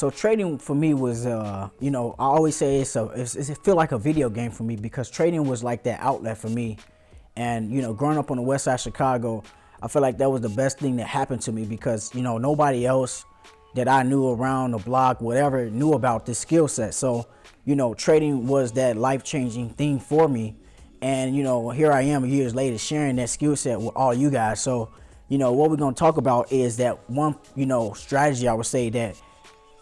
So trading for me was, you know, I always say it feel like a video game for me, because trading was like that outlet for me. And, you know, growing up on the west side of Chicago, I feel like that was the best thing that happened to me, because, you know, nobody else that I knew around the block, whatever, knew about this skill set. So, you know, trading was that life-changing thing for me. And, you know, here I am years later sharing that skill set with all you guys. So, you know, what we're going to talk about is that one, you know, strategy, I would say, that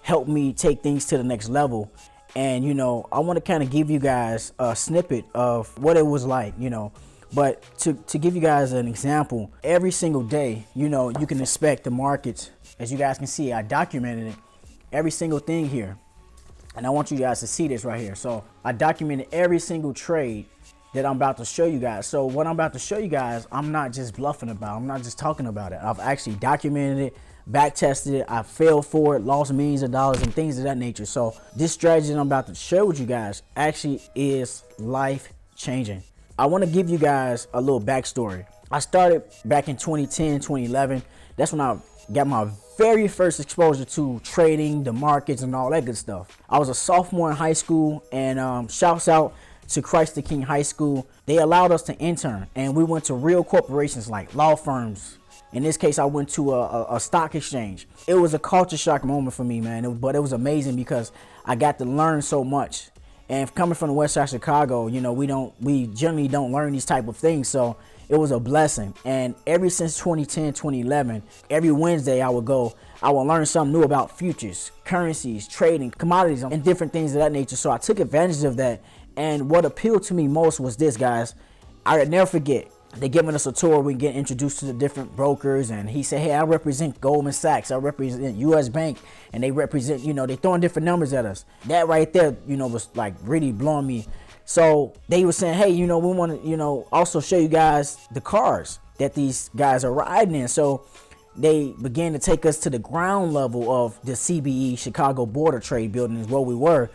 helped me take things to the next level. And, you know, I want to kind of give you guys a snippet of what it was like, you know. But to give you guys an example, every single day, you know, you can expect the markets. As you guys can see, I documented it, every single thing here. And I want you guys to see this right here. So I documented every single trade that I'm about to show you guys. So what I'm about to show you guys, I'm not just bluffing about. I'm not just talking about it. I've actually documented it, back tested it. I failed for it, lost millions of dollars and things of that nature. So this strategy that I'm about to share with you guys actually is life changing. I want to give you guys a little backstory. I started back in 2010, 2011. That's when I got my very first exposure to trading, the markets, and all that good stuff. I was a sophomore in high school, and shouts out to Christ the King High School. They allowed us to intern, and we went to real corporations like law firms. In this case, I went to a stock exchange. It was a culture shock moment for me, man. But it was amazing because I got to learn so much. And coming from the west side of Chicago, you know, we generally don't learn these type of things. So it was a blessing. And ever since 2010, 2011, every Wednesday I would learn something new about futures, currencies, trading, commodities, and different things of that nature. So I took advantage of that. And what appealed to me most was this, guys. I would never forget. They giving us a tour. We get introduced to the different brokers, and he said, hey, I represent Goldman Sachs, I represent US Bank, and they represent, you know, they throwing different numbers at us. That right there, you know, was like really blowing me. So they were saying, hey, you know, we want to, you know, also show you guys the cars that these guys are riding in. So they began to take us to the ground level of the CBE, Chicago Board of Trade building, is where we were.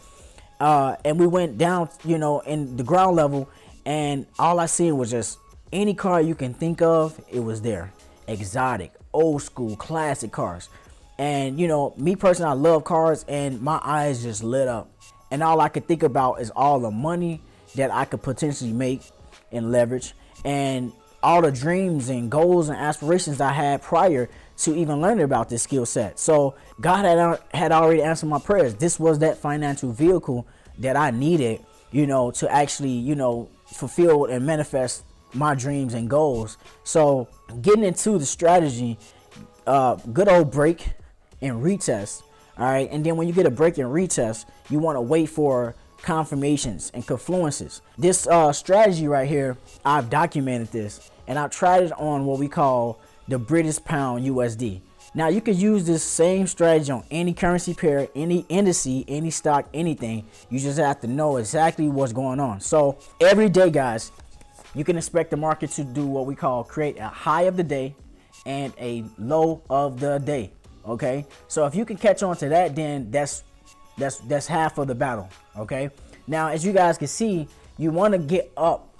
And we went down, you know, in the ground level, and all I seen was just any car you can think of. It was there. Exotic, old school, classic cars. And, you know, me personally, I love cars, and my eyes just lit up. And all I could think about is all the money that I could potentially make and leverage, and all the dreams and goals and aspirations I had prior to even learning about this skill set. So God had already answered my prayers. This was that financial vehicle that I needed, you know, to actually, you know, fulfill and manifest my dreams and goals. So getting into the strategy, good old break and retest. All right. And then when you get a break and retest, you want to wait for confirmations and confluences. This strategy right here, I've documented this, and I've tried it on what we call the British pound USD. Now you can use this same strategy on any currency pair, any indice, any stock, anything. You just have to know exactly what's going on. So every day, guys, you can expect the market to do what we call create a high of the day and a low of the day. Okay, so if you can catch on to that, then that's half of the battle. Okay, now as you guys can see, you want to get up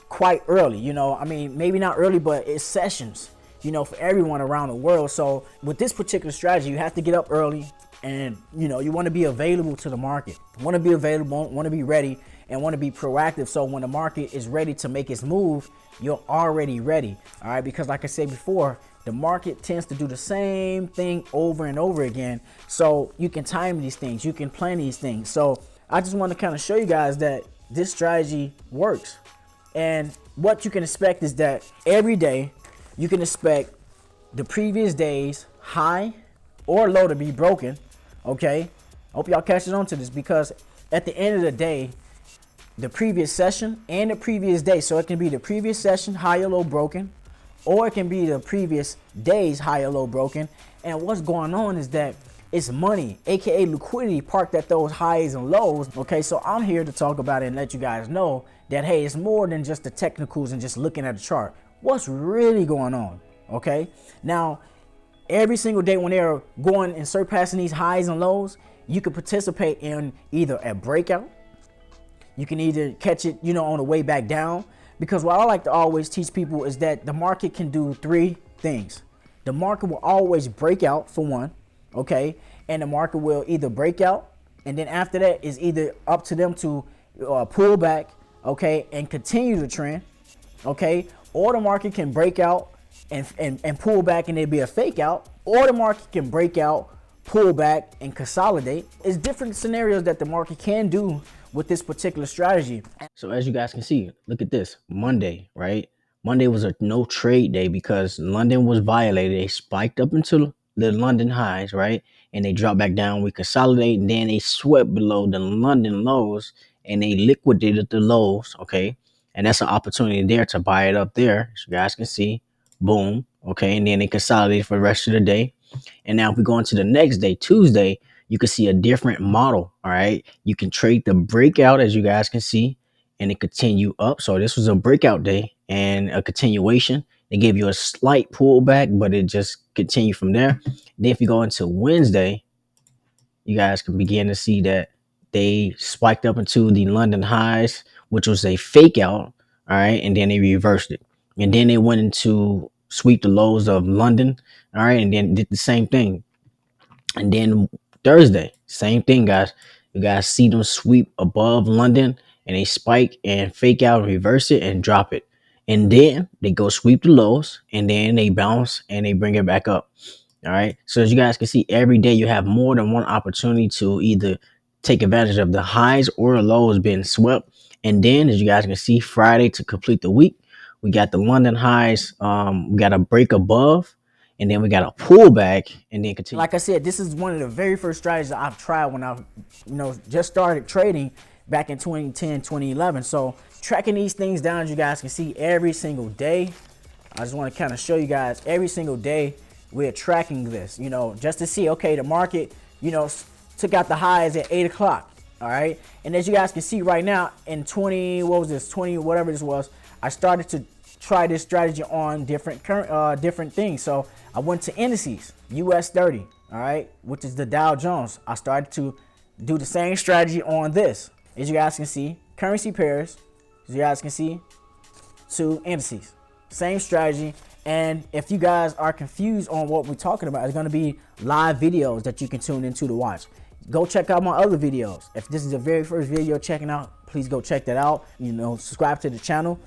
quite early. You know, I mean, maybe not early, but it's sessions, you know, for everyone around the world. So with this particular strategy, you have to get up early, and, you know, you want to be available to the market, want to be available, want to be ready, and want to be proactive. So when the market is ready to make its move, you're already ready. All right, because like I said before, the market tends to do the same thing over and over again. So you can time these things, you can plan these things. So I just want to kind of show you guys that this strategy works. And what you can expect is that every day you can expect the previous day's high or low to be broken. Okay, hope y'all catches on to this, because at the end of the day, the previous session and the previous day, so it can be the previous session high or low broken, or it can be the previous day's high or low broken. And what's going on is that it's money, aka liquidity, parked at those highs and lows. Okay, so I'm here to talk about it and let you guys know that, hey, it's more than just the technicals and just looking at the chart. What's really going on? Okay, now every single day when they're going and surpassing these highs and lows, you can participate in either a breakout. You can either catch it, you know, on the way back down. Because what I like to always teach people is that the market can do three things. The market will always break out, for one. okay? And the market will either break out, and then after that is either up to them to pull back, okay, and continue the trend, okay? Or the market can break out and pull back and it'd be a fake out, or the market can break out, pull back, and consolidate. It's different scenarios that the market can do with this particular strategy. So as you guys can see, look at this, Monday, right? Monday was a no trade day because London was violated. They spiked up into the London highs, right? And they dropped back down. We consolidate, and then they swept below the London lows and they liquidated the lows, okay? And that's an opportunity there to buy it up there. As you guys can see, boom, okay? And then they consolidated for the rest of the day. And now if we go into the next day, Tuesday, you can see a different model. All right. You can trade the breakout, as you guys can see, and it continue up. So this was a breakout day and a continuation. They gave you a slight pullback, but it just continued from there. Then if you go into Wednesday, you guys can begin to see that they spiked up into the London highs, which was a fake out. All right. And then they reversed it. And then they went into sweep the lows of London. All right. And then did the same thing. And then Thursday, same thing, guys. You guys see them sweep above London and they spike and fake out, reverse it and drop it. And then they go sweep the lows and then they bounce and they bring it back up. All right. So as you guys can see, every day you have more than one opportunity to either take advantage of the highs or the lows being swept. And then as you guys can see, Friday to complete the week, we got the London highs. We got a break above, and then we got a pullback, and then continue. Like I said, this is one of the very first strategies that I've tried when I, just started trading back in 2010, 2011. So tracking these things down, as you guys can see, every single day. I just want to kind of show you guys every single day we're tracking this, just to see, okay, the market, took out the highs at 8 o'clock. All right. And as you guys can see right now in 20, whatever this was, I started to try this strategy on different things. So I went to indices, US 30, all right, which is the Dow Jones. I started to do the same strategy on this. As you guys can see, currency pairs, as you guys can see, to indices. Same strategy. And if you guys are confused on what we're talking about, it's going to be live videos that you can tune into to watch. Go check out my other videos. If this is the very first video you're checking out, please go check that out. Subscribe to the channel.